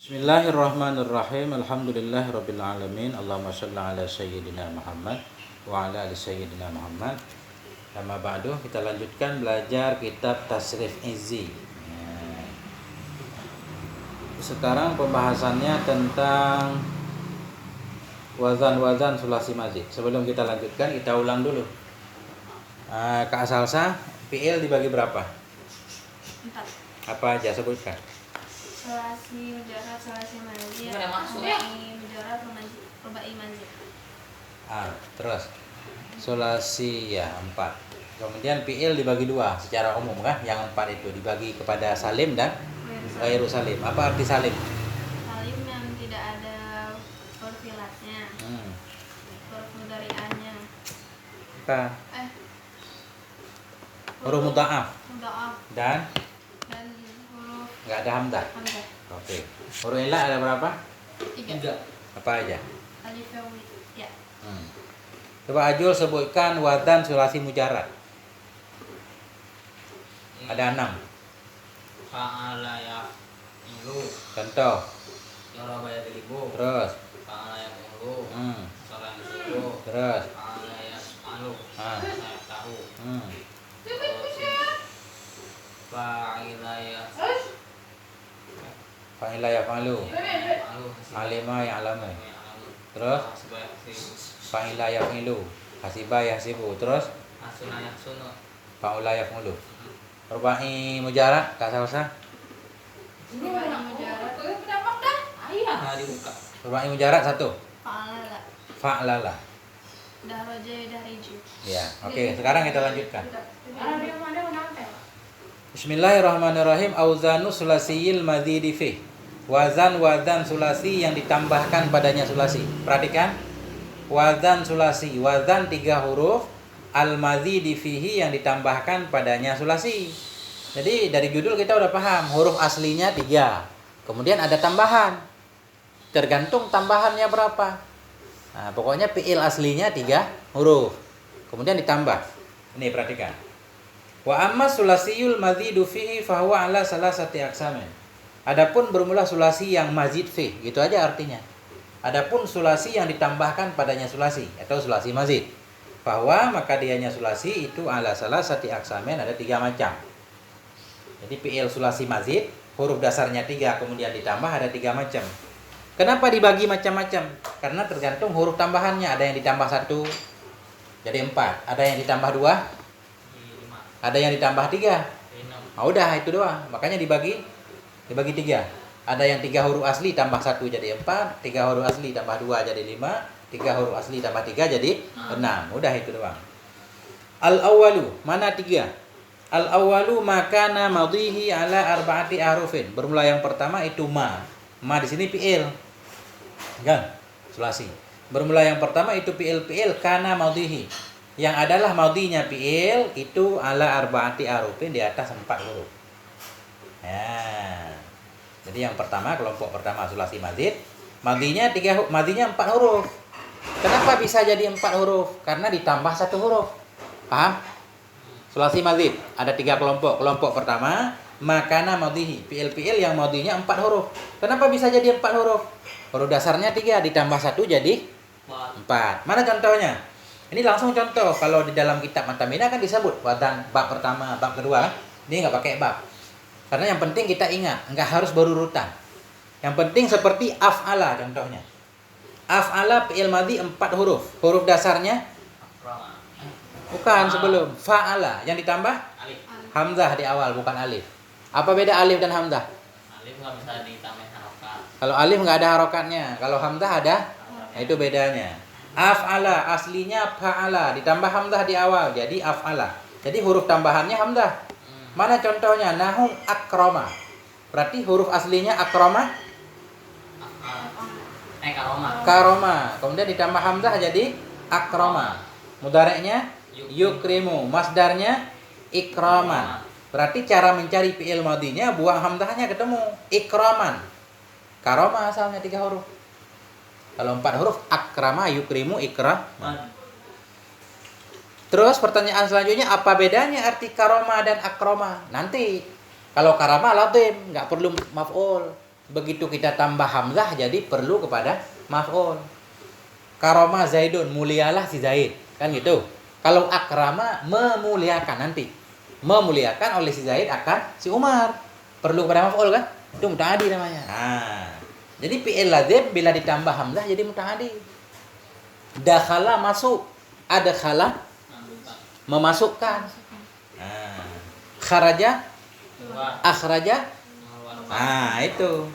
Bismillahirrahmanirrahim. Alhamdulillahirabbil alamin. Allahumma shalli ala sayyidina Muhammad wa ala ali sayyidina Muhammad. Amma ba'du, kita lanjutkan belajar kitab Tasrif Izzi. Sekarang pembahasannya tentang wazan-wazan sulasi mazid. Sebelum kita lanjutkan, kita ulang dulu. Kak Salsa, fi'il dibagi berapa? 4. Apa aja sebutkan? Sulasi mujarrad, sulasi mazid, rubai mujarrad, rubai mazid. Terus sulasi ya 4. Kemudian fi'il dibagi 2 secara umum kan? Yang 4 itu dibagi kepada salim dan ghairu salim. Apa arti salim? Salim yang tidak ada huruf ilatnya, huruf mudhari'ahnya. Bukan. Huruf mudha'af Mudha'af dan huruf nggak ada hamzah. hamzah. Oke. Huruf ilah ada berapa? 3. Apa aja? Alif ya. Coba Ajul sebutkan wazan sulasi mujarrad. Ada 6. Fa'ala ya'lu, Contoh. daraba yadribu, Terus. fa'ala yaqulu, sara yaqulu, Terus. fa'ala yas'alu, sayaftahu, fa'ila Fa'ila yaf'alu. ya'lu, Alima ya'lamu. ya'lamu, Terus. hasiba yahsibu, Fa'ila yaf'ilu. Hasiba yahsibu. Terus. hasuna yahsunu. Fa'ula yaf'ulu. Rubai mujarrad, Kak Salsa. Rubai mujarrad, Dibuka. Rubai mujarrad 1. fa'ala, Fa'lala. dahroja, dahriju. Ya, oke. Sekarang kita lanjutkan. Bismillahirrahmanirrahim. Auzanu sulasiyil mazidi fi. Wazan sulasi yang ditambahkan padanya sulasi. Perhatikan. Wazan sulasi. Wazan 3 huruf. Al-mazidi fihi yang ditambahkan padanya sulasi. Jadi dari judul kita udah paham. Huruf aslinya 3. Kemudian ada tambahan. Tergantung tambahannya berapa. Nah, pokoknya fi'il aslinya 3 huruf. Kemudian ditambah. Ini perhatikan. Wa amma sulasiyul mazidu fihi fahuwa ala salasati aqsamin. Adapun bermula sulasi yang mazid fi, gitu aja artinya. Adapun sulasi yang ditambahkan padanya sulasi atau sulasi mazid. Bahwa maka dianya sulasi itu ala salasati aqsamin, ada 3 macam. Jadi fi'il sulasi mazid, huruf dasarnya 3 kemudian ditambah ada 3 macam. Kenapa dibagi macam-macam? Karena tergantung huruf tambahannya. Ada yang ditambah 1 jadi 4, ada yang ditambah 2, ada yang ditambah 3. Udah itu doang. Makanya dibagi 3. Ada yang 3 huruf asli tambah 1 jadi 4, 3 huruf asli tambah 2 jadi 5, 3 huruf asli tambah 3 jadi 6. Udah itu doang. Al-awwalu, mana 3? Al-awwalu makana madhihi ala arba'ati ahrufin. Bermula yang pertama itu ma. Ma di sini fi'il. Kan? Sulasi. Bermula yang pertama itu fi'il kana madhihi. Yang adalah madhinya fi'il itu ala arba'ati ahrufin, di atas 4 huruf. Ya. Jadi yang pertama, kelompok pertama sulasi mazid, madhinya 4 huruf. Kenapa bisa jadi 4 huruf? Karena ditambah 1 huruf. Paham? Sulasi mazid ada 3 kelompok. Kelompok pertama makana madhihi, fi'il yang madhinya 4 huruf. Kenapa bisa jadi 4 huruf? Huruf dasarnya 3 ditambah 1 jadi 4. Mana contohnya? Ini langsung contoh. Kalau di dalam kitab Matamina kan disebut wazan bab pertama, bab kedua. Ini nggak pakai bab. Karena yang penting kita ingat, nggak harus berurutan. Yang penting seperti af'ala contohnya. Af'ala fi'il madhi 4 huruf. Huruf dasarnya bukan sebelum. Fa'ala yang ditambah Alif. hamzah di awal, bukan alif. Apa beda alif dan hamzah? Alif nggak bisa ditambah harokat. Kalau alif nggak ada harokatnya, kalau hamzah ada, nah itu bedanya. Af'ala aslinya fa'ala, ditambah hamzah di awal, jadi af'ala. Jadi huruf tambahannya hamzah. Mana contohnya? Nahu akroma. Berarti huruf aslinya akroma, Karoma. karoma. Kemudian ditambah hamzah jadi akroma. Mudhari'nya yukrimu, masdarnya ikraman. Berarti cara mencari fi'il madhinya buang hamzahnya ketemu, ikraman. Karoma asalnya 3 huruf. Kalau 4 huruf akrama, yukrimu, ikraman. Terus pertanyaan selanjutnya, apa bedanya arti karoma dan akroma? Nanti kalau karama lazim, nggak perlu maf'ul. Begitu kita tambah hamzah jadi perlu kepada maf'ul. Karoma Zaidun, mulialah si Zaid. Kan gitu. Kalau akrama, memuliakan nanti. Memuliakan oleh si Zaid akan si Umar. Perlu kepada maf'ul kan? Itu muta'adi namanya. Nah, jadi fi'il ladzim bila ditambah hamzah jadi muta'adi. Dakhala masuk. Adkhala memasukkan. Nah, kharaja Keluar. akhraja. Keluar. Nah, itu.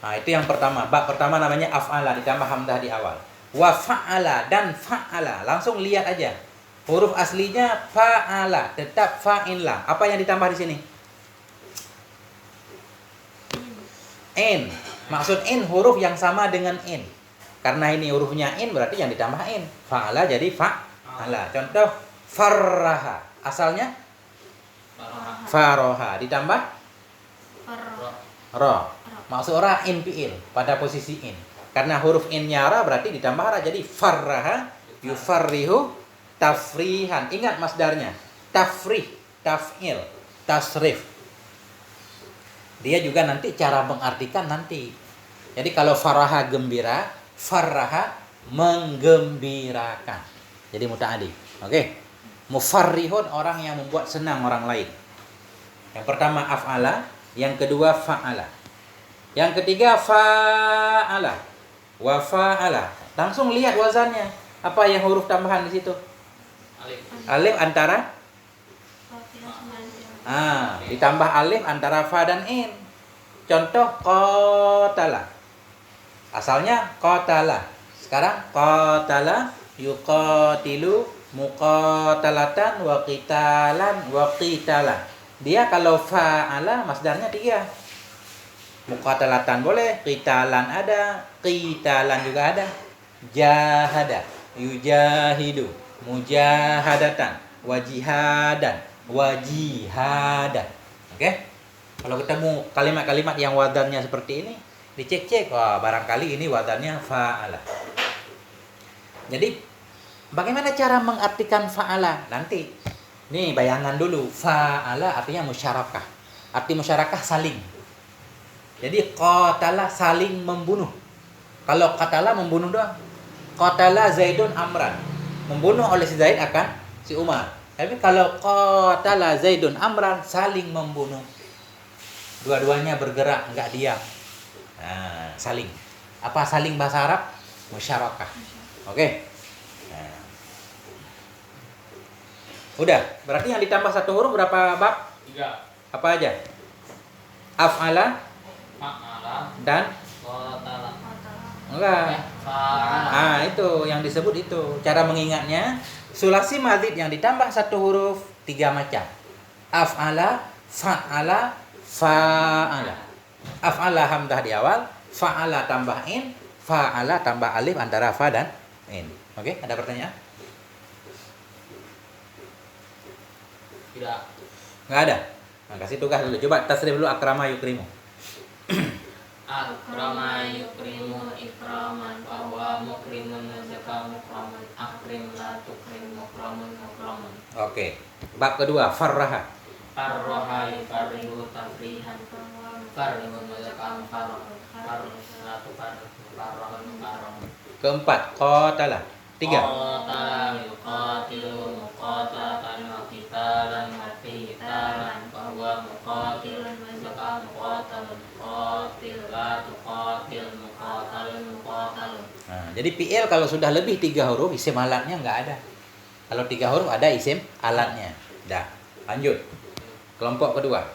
Nah, itu yang pertama. Bab pertama namanya af'ala, ditambah hamzah di awal. Wa fa'ala dan fa'ala. Langsung lihat aja. Huruf aslinya fa'ala, tetap fa'inlah. Apa yang ditambah di sini? In. Maksud in huruf yang sama dengan in. Karena ini hurufnya in berarti yang ditambah in. Fa'ala jadi fa'ala. Contoh farraha. Asalnya Faroha. faroha ditambah Farro. ra. Maksud ra in fi'il pada posisi in. Karena huruf in-nya ra berarti ditambah ra jadi farraha yufarrihu tafrihan. Ingat masdarnya. Tafrih, taf'il, tasrif. Dia juga nanti cara mengartikan nanti. Jadi kalau faraha gembira, farraha menggembirakan. Jadi muta'adi. Oke. Mufarrihun orang yang membuat senang orang lain. Yang pertama af'ala, yang kedua fa'ala. Yang ketiga fa'ala. Wa fa'ala. Langsung lihat wazannya. Apa yang huruf tambahan di situ? Alif. Alif antara ditambah alif antara fa dan in. Contoh qatala. Asalnya qatala. Sekarang qatala yuqatilu muqatalatan wa qitalan wa qitalan. Dia kalau fa'ala masdarnya 3. Muqatalatan boleh, qitalan ada, qitalan juga ada. Jahada, yujahidu, mujahadatan, wajihadan, wajihadan. Oke? Kalau ketemu kalimat-kalimat yang wadannya seperti ini, dicek-cek, wah barangkali ini wadannya fa'ala. Jadi bagaimana cara mengartikan fa'ala? Nanti nih bayangan dulu. Fa'ala artinya musyarakah. Arti musyarakah saling. Jadi qatala saling membunuh. Kalau qatala membunuh doang. Qatala Zaidun Amran. Membunuh oleh si Zaid akan si Umar. Tapi kalau qatala Zaidun Amran saling membunuh. Dua-duanya bergerak, enggak diam. Nah, saling. Apa saling bahasa Arab? Musyarakah. Oke. Nah. Udah, berarti yang ditambah satu huruf berapa bab? 3. Apa aja? Af'ala Fa'ala. dan Qatala. enggak. Fa'ala. Itu yang disebut itu. Cara mengingatnya, sulasi madzid yang ditambah satu huruf 3 macam. Af'ala, fa'ala, fa'ala. Af'ala hamzah di awal, fa'ala tambah in, fa'ala tambah alif antara fa dan in. Oke, ada pertanyaan? Tidak. Enggak ada. Nah, kasih tugas dulu. Coba tasrif dulu akrama yukrimu. Akrama yukrimu ikraman bahwa mukrimun zaka mukramun akrim la tukrim mukramun mukramun. Oke. Bab kedua, farraha. Farroha yufarrihu tafrihan farrimun zaka mukarram farroh la tukarram mukarram mukarram. Keempat, qatala. 3. Qatala yuqatilu muqatalatan wa qitalan wa qitalan bahwa muqatilun zaka muqatalun qatil la tuqatil muqatalun muqatalun. Nah, jadi fi'il kalau sudah lebih 3 huruf isim alatnya enggak ada. Kalau 3 huruf ada isim alatnya. Dah. Lanjut. Kelompok kedua.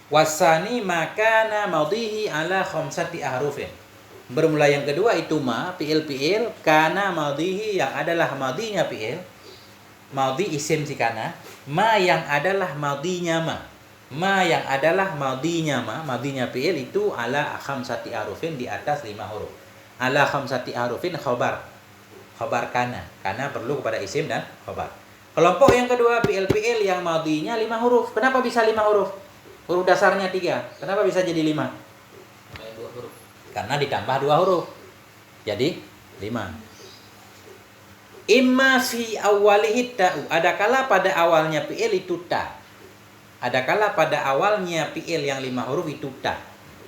Wasani makana madhihi ala khamsati ahrufin. Bermula yang kedua itu ma, fi'il kana madhihi yang adalah madhinya fi'il. Madhi isim si kana, ma yang adalah madhinya ma. Ma yang adalah madhinya ma, madhinya fi'il itu ala khamsati ahrufin di atas 5 huruf. Ala khamsati ahrufin khabar. Khabar kana. Kana perlu kepada isim dan khabar. Kelompok yang kedua fi'il yang madhinya 5 huruf. Kenapa bisa 5 huruf? Huruf dasarnya 3. Kenapa bisa jadi 5? Ada 2 huruf. Karena ditambah 2 huruf. Jadi 5. Imma fi awwalihi ta'u. Adakala pada awalnya fi'il itu ta. Adakala pada awalnya fi'il yang 5 huruf itu ta.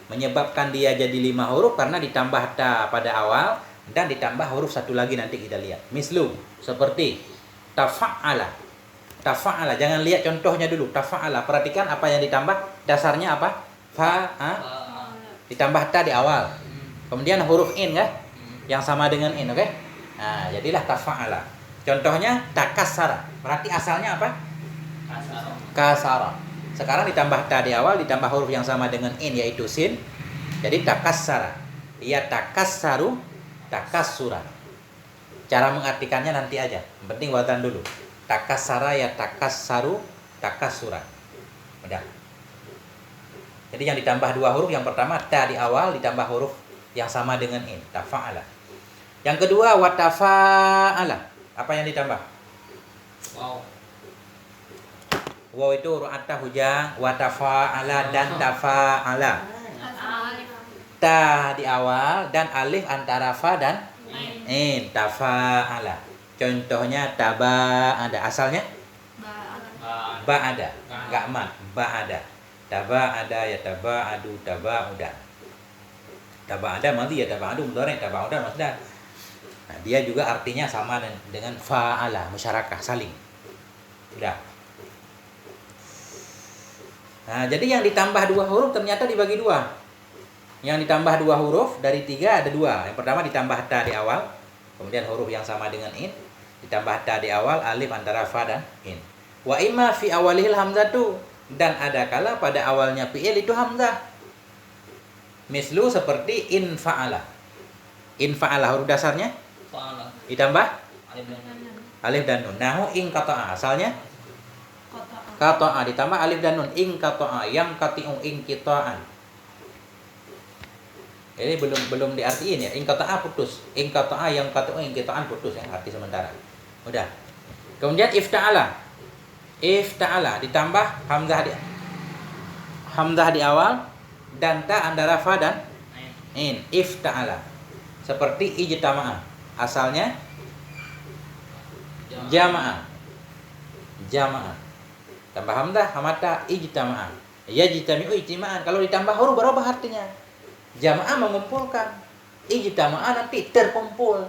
Menyebabkan dia jadi 5 huruf karena ditambah ta pada awal dan ditambah huruf satu lagi nanti kita lihat. Mislu, seperti tafa'ala. Tafa'ala, jangan lihat contohnya dulu. Tafa'ala, perhatikan apa yang ditambah. Dasarnya apa? Ditambah ta di awal. Kemudian huruf in kan? Yang sama dengan in, oke? Nah, jadilah tafa'ala. Contohnya takassara. Berarti asalnya apa? Kasara. Sekarang ditambah ta di awal, ditambah huruf yang sama dengan in yaitu sin. Jadi takassara. Ya takassaru, takassura. Cara mengartikannya nanti aja. Yang penting wazan dulu. Takassara ya takassaru, takassura. Udah. Jadi yang ditambah 2 huruf, yang pertama ta di awal ditambah huruf yang sama dengan in, tafa'ala. Yang kedua watafa'ala. Apa yang ditambah? Waw itu huruf atta hujang, watafa'ala dan tafa'ala. Alif. Ta di awal dan alif antara fa dan in, tafa'ala. Contohnya taba'ada. Asalnya ba'ada, enggak mat, ba'ada. Taba'ada ya taba'adu, taba'uda. Taba'ada madhi ya taba'adu mudhari', taba'uda masdar. Nah, dia juga artinya sama dengan fa'ala, musyarakah, saling. Udah. Nah, jadi yang ditambah 2 huruf ternyata dibagi 2. Yang ditambah 2 huruf dari 3 ada 2. Yang pertama ditambah ta di awal, kemudian huruf yang sama dengan in, ditambah ta di awal, alif antara fa dan in. Wa imma fi awalihil hamzatu, dan ada kala pada awalnya fi'il itu hamzah. Mislu seperti in fa'ala. In fa'ala huruf dasarnya ditambah alif dan nun. Nahu in qata'a, asalnya qata'a ditambah alif dan nun, in qata'a yang qati'u in qita'an. Ini belum diartiin ya. In qata'a putus, in qata'a yang qati'u in qita'an putus ya, arti sementara. Udah. Kemudian ifta'ala. Ifta'ala ditambah hamzah di awal dan ta antara fa dan in, ifta'ala. Seperti ijtama'a, asalnya jama'a. Jama'a. Tambah hamzah, hamata, ijtama'a. Yajtami'u ijtima'an. Kalau ditambah huruf berubah artinya. Jama'a mengumpulkan. Ijtama'a nanti terkumpul.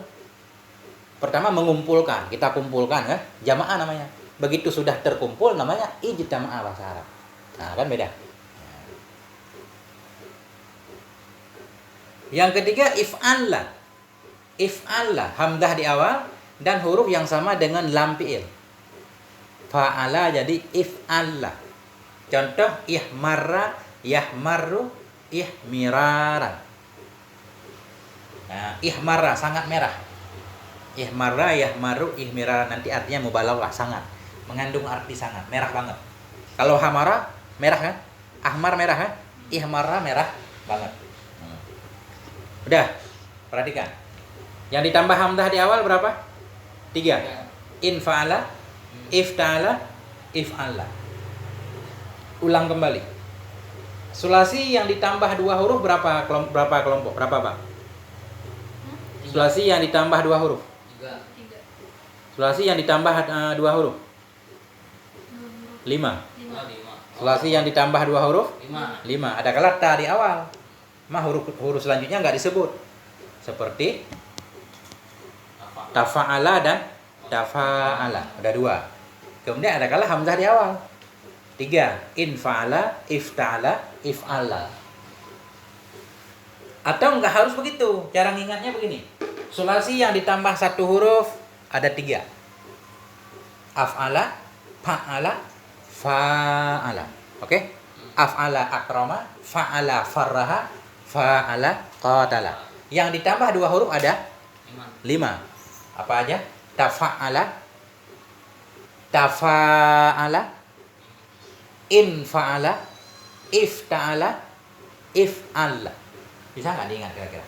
Pertama mengumpulkan, kita kumpulkan kan, jama'a namanya. Begitu sudah terkumpul namanya ijtama'a bahasa Arab. Nah, kan beda. Yang ketiga if'alla. If'alla, hamzah di awal dan huruf yang sama dengan lam fi'il. Fa'ala jadi if'alla. Contoh ihmarra, yahmarru, ihmiraran. Nah, ihmarra sangat merah. Ihmarra, yahmarru, ihmiraran, nanti artinya mubalaghah, sangat. Mengandung arti sangat, merah banget. Kalau hamara merah kan? Ahmar merah kan? Ihmarra merah banget. Udah, perhatikan. Yang ditambah hamzah di awal berapa? 3. In fa'ala, ifta'ala, if'alla. Ulang kembali. Sulasi yang ditambah 2 huruf berapa kelompok? Berapa, Bang? Sulasi yang ditambah 2 huruf. 3. Sulasi yang ditambah 2 huruf. 5. Sulasi yang ditambah 2 huruf. 5. Ada kala ta di awal. Huruf selanjutnya enggak disebut. Seperti tafa'ala dan tafa'ala. Udah 2. Kemudian ada kala hamzah di awal. 3. In fa'ala, ifta'ala, if'ala. Atau enggak harus begitu. Cara ngingatnya begini. Sulasi yang ditambah 1 huruf ada 3. Af'ala, fa'ala, fa'ala. Oke? Af'ala akrama, fa'ala farraha, fa'ala qatala. Yang ditambah 2 huruf ada 5. Apa aja? Tafa'ala, tafa'ala, in fa'ala, ifta'ala, if'alla. Bisa nggak diingat kira-kira?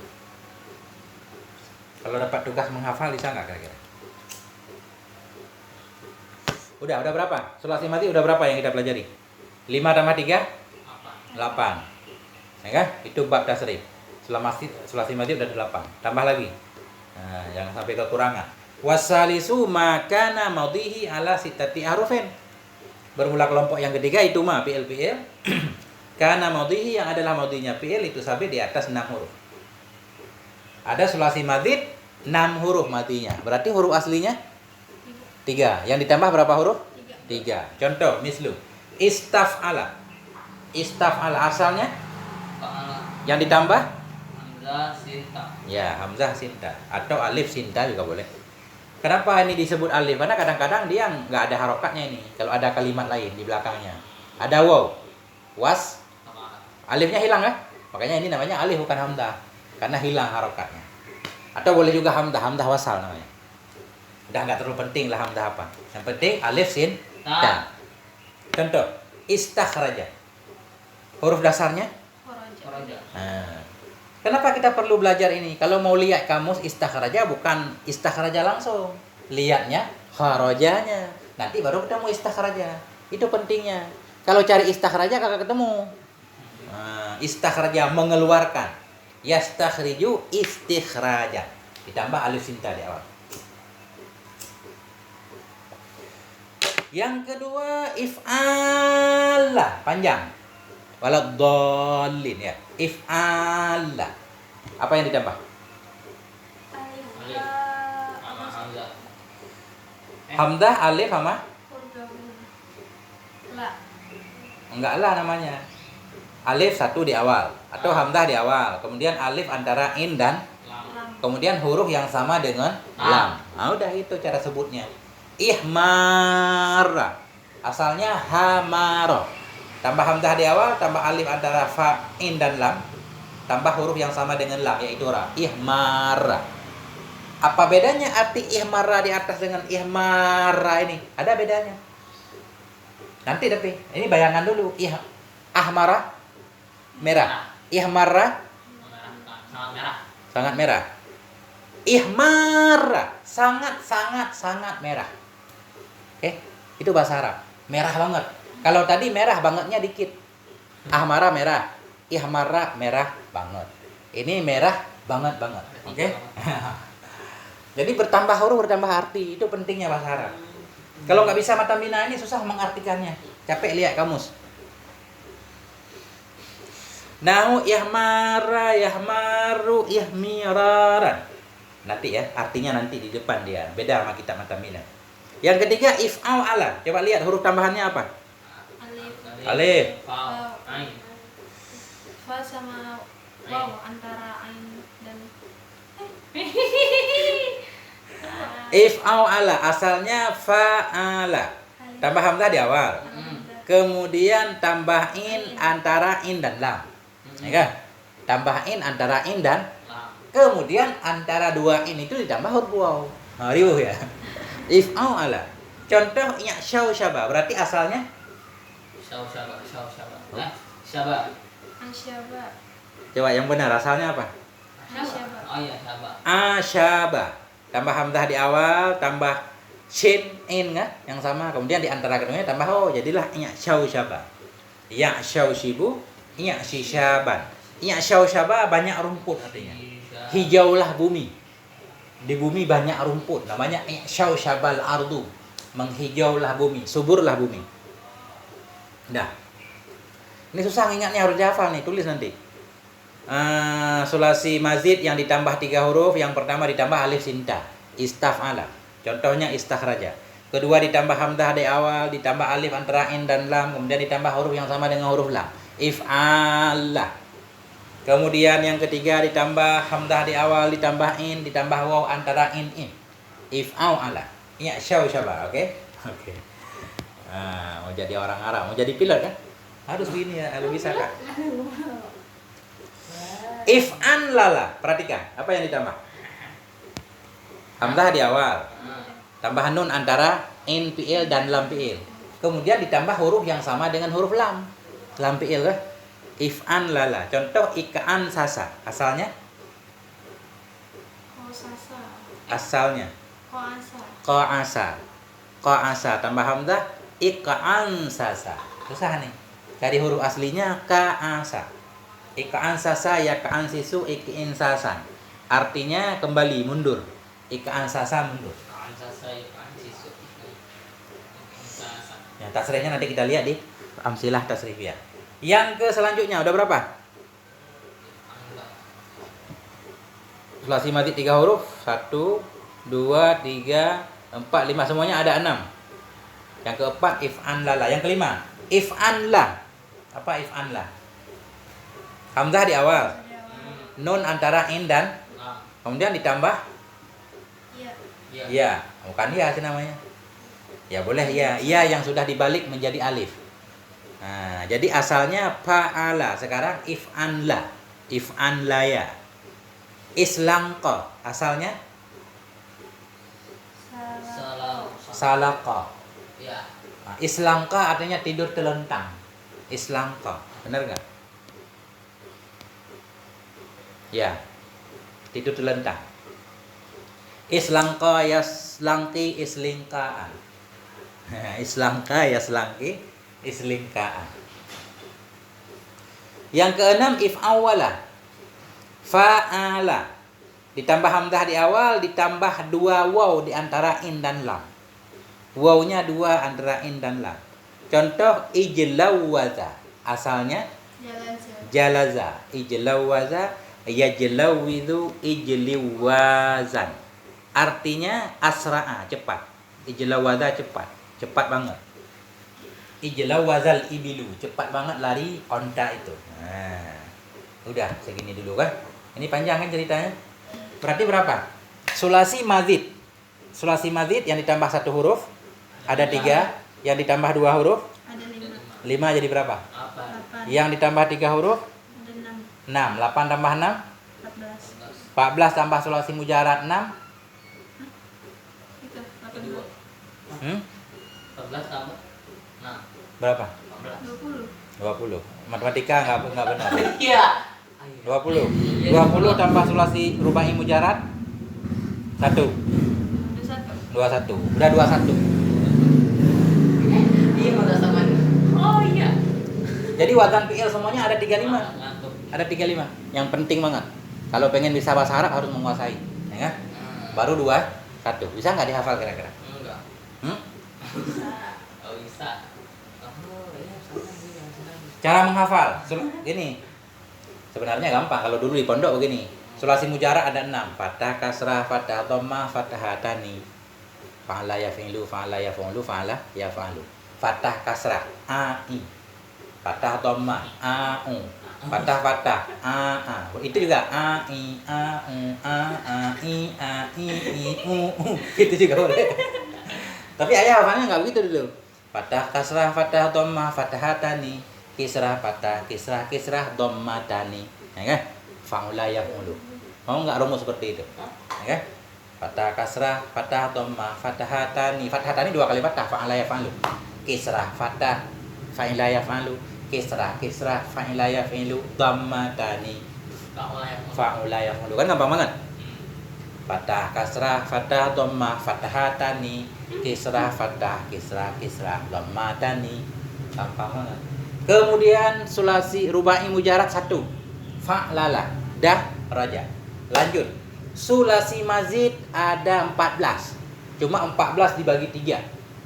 Kalau dapat tugas menghafal bisa nggak kira-kira? Udah berapa? Sulasi mati udah berapa yang kita pelajari? 5 tambah 3? 8. Ya kan? Itu bab tasrif. Sulasi mati udah 8. Tambah lagi. Nah, jangan sampai kekurangan. Wasalisu makana madhihi ala sitati harufin. Bermula kelompok yang ketiga itu mah fi'il. Karena madhihi yang adalah madhinya fi'il itu sabit di atas 6 huruf. Ada sulasi madhid 6 huruf madhinya. Berarti huruf aslinya 3. Yang ditambah berapa huruf? 3. Contoh mislu istaf'ala. Istaf'ala asalnya Fa'ala. yang ditambah Hamzah sinta. ya hamzah sinta atau alif sinta juga boleh. Kenapa ini disebut alif? Karena kadang-kadang dia nggak ada harokatnya ini. Kalau ada kalimat lain di belakangnya. Ada waw, was, Fa'ala. alifnya hilang ya. Makanya ini namanya alif bukan hamzah. Karena hilang harokatnya. Atau boleh juga hamzah wasal namanya. Udah nggak terlalu penting lah hamzah apa. Yang penting alif sin ta. Contoh istakhraja. Huruf dasarnya. Kharaja. Nah, kenapa kita perlu belajar ini? Kalau mau lihat kamus istakhraja bukan istakhraja langsung. Lihatnya kharajanya. Nanti baru ketemu istakhraja. Itu pentingnya. Kalau cari istakhraja kagak ketemu. Nah, istakhraja mengeluarkan. Yastakhriju istikhraja. Ditambah alif sinta di awal. Yang kedua if'ala, panjang. Waladhdallin ya. If'ala. Apa yang ditambah? Alif. Alif. Sama hamzah. Hamzah, alif sama? Huruf gabungan. La. Enggak lah namanya. Alif satu di awal atau hamzah di awal. Kemudian alif antara in dan Lam. Lam. kemudian huruf yang sama dengan lam. Nah, udah itu cara sebutnya. Ihmara. Asalnya hamaro. Tambah hamzah di awal, tambah alif antara fa, in dan lam. Tambah huruf yang sama dengan lam yaitu ra. Ihmara. Apa bedanya arti ihmara di atas dengan ihmara ini? Ada bedanya. Nanti tapi ini bayangan dulu. Ahmara merah. Ihmara Merah. Sangat merah. sangat merah. Ihmara sangat merah. Oke, itu bahasa Arab. Merah banget. Kalau tadi merah bangetnya dikit. Ahmara merah, ihmara merah banget. Ini merah banget. Oke? Jadi bertambah huruf bertambah arti. Itu pentingnya bahasa Arab. Kalau nggak bisa mata mina ini susah mengartikannya. Capek lihat kamus. Nahu ihmara, yahmaru, ihmiraran. Nanti ya, artinya nanti di depan dia. Beda sama kita mata mina. Yang ketiga if'al ala. Coba lihat huruf tambahannya apa? Alif. Alif. Fa. Ain. Fa sama waw antara ain dan If'al ala asalnya fa'ala. Tambah hamzah di awal. Kemudian tambah in antara in dan lam. Ya kan? Tambah in antara in dan Lam. kemudian antara dua in itu ditambah huruf waw. Nah, riuh ya. If'al ala. Contoh ya'syau syaba. Berarti asalnya Syaba. Syaba. Asyaba. coba yang benar asalnya apa? Asyaba. Oh iya, syaba. Asyaba. Tambah hamzah di awal, tambah shin in kan? Yang sama. Kemudian di antara keduanya tambah oh, jadilah ya'syau syaba. Ya'syau syibu, ya'sy syaban. Ya'syau syaba banyak rumput artinya. Hijaulah bumi. Di bumi banyak rumput. Namanya ya'syau syabal ardu. Menghijaulah bumi, suburlah bumi. Nah. Ini susah ingatnya, harus dihafal nih, tulis nanti. Sulasi mazid yang ditambah 3 huruf, yang pertama ditambah alif sinta, istaf'ala. Contohnya istakhraja. Kedua ditambah hamzah di awal, ditambah alif antara in dan lam, kemudian ditambah huruf yang sama dengan huruf lam. If'ala. Kemudian yang ketiga ditambah hamzah di awal, ditambah in, ditambah waw antara in. If'ala. Ya'syau syaba, oke? Oke. Mau jadi orang Arab, mau jadi pilot kan? Harus begini ya, kalau bisa Kak. If'an lala, perhatikan, apa yang ditambah? Hamzah di awal. Tambah nun antara in fi'il dan lam fi'il. Kemudian ditambah huruf yang sama dengan huruf lam. Lam fi'il kan? If'an lala. Contoh ika'an sasa. Asalnya? Kosasa. Asalnya Koasa. qa'asa. Qa'asa tambah hamzah ika'an sasa. Susah nih. Dari huruf aslinya ka'asa. Ika'an sasa ya ka'an sisu iki'in sasan. Artinya kembali mundur. Ika'an sasa mundur. Ya, tasrihnya nanti kita lihat di amsilah tasrifiyah. Yang ke selanjutnya udah berapa? Sulasi mazid 3 huruf. 1, 2, 3, 4, 5. Semuanya ada 6. Yang keempat if'an lala. Yang kelima if'an la. Apa if'an la? Hamzah di awal. Nun antara in dan kemudian ditambah Iya. ya. Bukan ya sih namanya. Ya boleh ya. Ya yang sudah dibalik menjadi alif. Nah, jadi asalnya fa'ala. Sekarang if'an la. If'an la ya. Islangqa. Asalnya Salah. salaqa. Ya. Nah, islangqa artinya tidur telentang. Islangqa. Benar nggak? Ya. Tidur telentang. Islangqa yaslangki islingkaan. Islangqa yaslangki islingkaan. Yang keenam if'awala. Fa'ala. Ditambah hamzah di awal, ditambah 2 waw di antara in dan lam. Wawnya 2 antara in dan lam. Contoh ijlawaza. Asalnya jalaza. Ijlawaza yajlawidu ijliwazan. Artinya asra'a, cepat. Ijlawaza cepat, cepat banget. Ijlawazal ibilu, cepat banget lari onta itu. Nah, udah segini dulu kan. Ini panjang kan ceritanya. Berarti berapa? Sulasi mazid. Sulasi mazid yang ditambah 1 huruf ada 3, yang ditambah 2 huruf Ada 5. 5 jadi berapa? 8. 8. Yang ditambah 3 huruf Ada 6. 6. 8 tambah 6 14. 14 tambah sulasi mujarad 6 Itu 18. 14 tambah. Nah, berapa? 14. 20. 20. Matematika nggak benar. Iya. 20. 20 tambah sulasi rubai mujarad 1. 21. 21. Udah 21. Iya udah sama. Oh iya. Jadi wazan fi'il semuanya ada 35. Ngantuk. Ada 35. Yang penting banget. Kalau pengen bisa bahasa Arab harus menguasai, ya kan? Baru 21. Bisa nggak dihafal kira-kira? Enggak. Bisa. Oh bisa. Oh iya sama sih yang senang. Cara menghafal. Gini. Sebenarnya gampang kalau dulu di pondok begini. Sulasi mujarad ada 6. Fathah, kasrah, fathah, dhammah, fathatani. Fa'ala yaf'ilu, fa'ala yaf'ulu, fa'ala yaf'alu. Fathah, kasrah, a i. Fathah, dhammah, a u. Fathah, fathah, a. Itu juga a i a u a i u. Itu juga boleh. Tapi ayah hafalnya nggak begitu dulu. Fathah, kasrah, fathah, dhammah, fathatani. Kisrah, fathah, kisrah, dhammatani. Ya kan? Fa'ula yaf'ulu. Mau nggak rumus seperti itu? Ya kan? Fathah, kasrah, fathah, dhammah, fathatani. Fathatani 2 kali fathah, fa'ala yaf'alu. Kisrah, fathah, fa'ila yaf'alu. Kisrah, fa'ila yaf'ilu, dhammatani. Fa'ula yaf'ulu. Kan gampang banget. Fathah, kasrah, fathah, dhammah, fathatani. Kisrah, fathah, kisrah, dhammatani. Gampang banget. Kemudian sulasi rubai mujarad 1. Fa'lala, dah, raja. Lanjut. Sulasi mazid ada 14. Cuma 14 dibagi 3.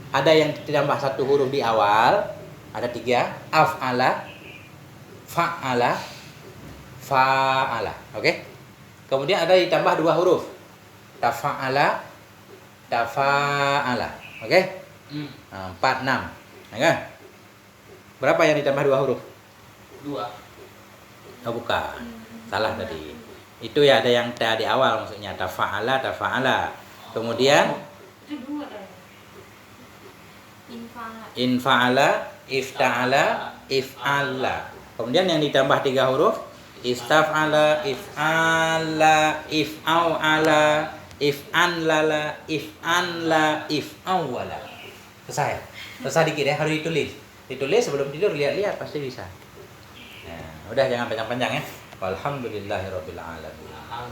Ada yang ditambah 1 huruf di awal, ada 3. Af'ala, fa'ala, fa'ala. Oke? Kemudian ada ditambah 2 huruf. Tafa'ala, tafa'ala. Oke? 4, 6. Ya kan? Berapa yang ditambah 2 huruf? 2. Oh bukan. Salah tadi. Itu ya ada yang ta di awal maksudnya tafa'ala, tafa'ala. Kemudian Itu 2 dah. Infa'ala. infa'ala, ifta'ala, if'ala. Kemudian yang ditambah 3 huruf istaf'ala, if'ala, if'au'ala, if'anlala, if'anla, if'awwala. Selesai. Selesai dikit ya, harus ditulis. Ditulis sebelum tidur, lihat-lihat pasti bisa. Nah, udah jangan panjang-panjang ya. Walhamdulillahirabbil alamin.